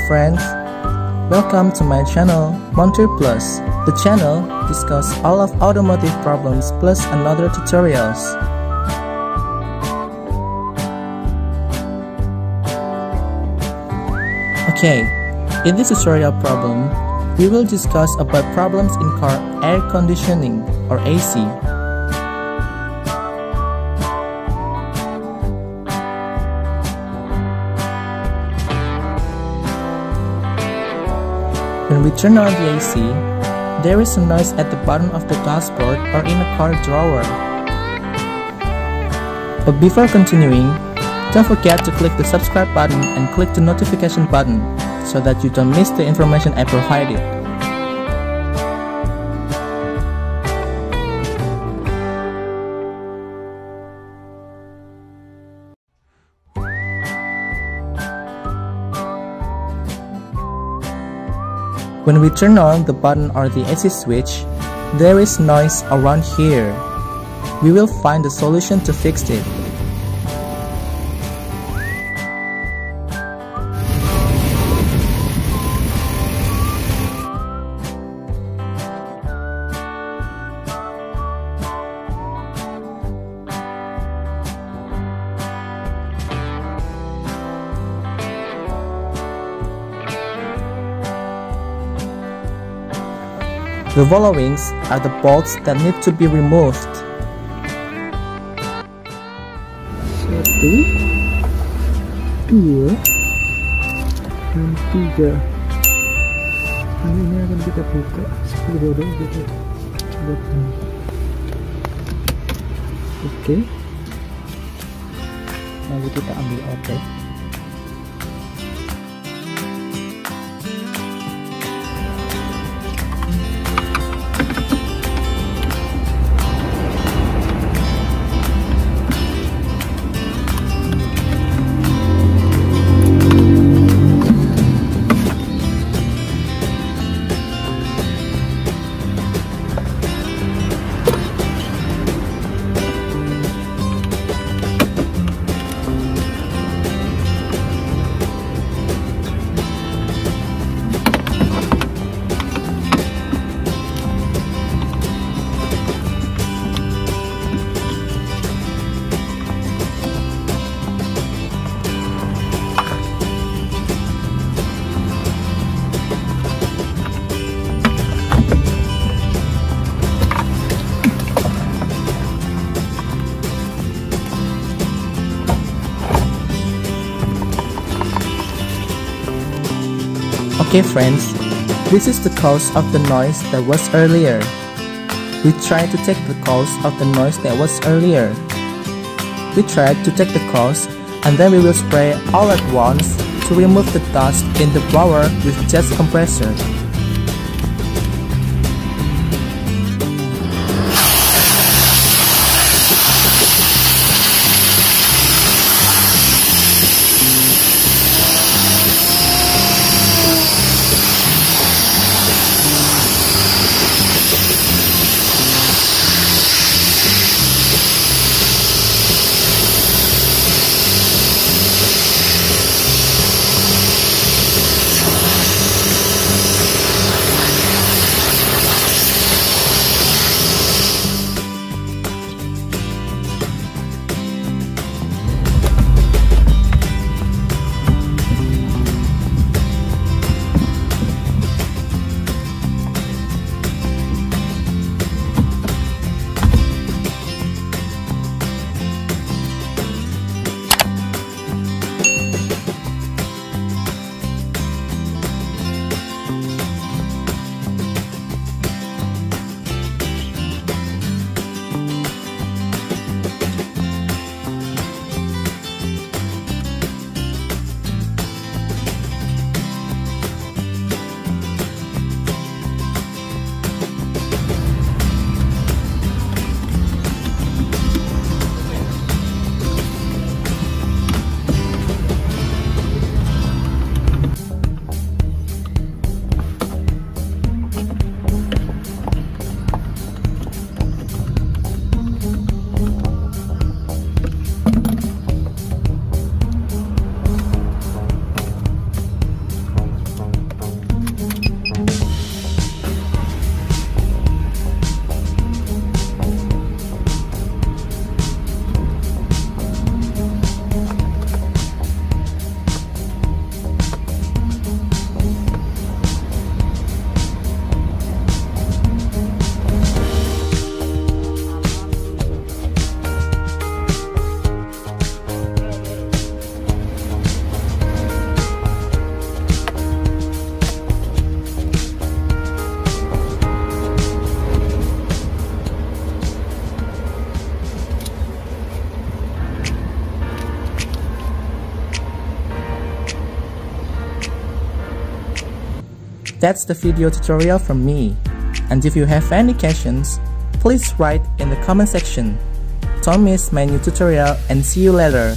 friends, welcome to my channel MONTIR PLUS. The channel discusses all of automotive problems plus another tutorials. Okay, in this tutorial problem, we will discuss about problems in car air conditioning or AC. When we turn on the AC, there is a noise at the bottom of the dashboard or in a car drawer. But before continuing, don't forget to click the subscribe button and click the notification button so that you don't miss the information I provided. When we turn on the button or the AC switch, there is noise around here. We will find the solution to fix it. The following are the bolts that need to be removed. 1, 2, dan 3. Ini akan kita buka seperti bodoh gitu. Oke. Lalu kita ambil outlet. Okay friends, this is the cause of the noise that was earlier. We tried to take the cause of the noise that was earlier. We tried to take the cause and then we will spray all at once to remove the dust in the blower with jet compressor. That's the video tutorial from me. And if you have any questions, please write in the comment section. Don't miss my new tutorial and see you later.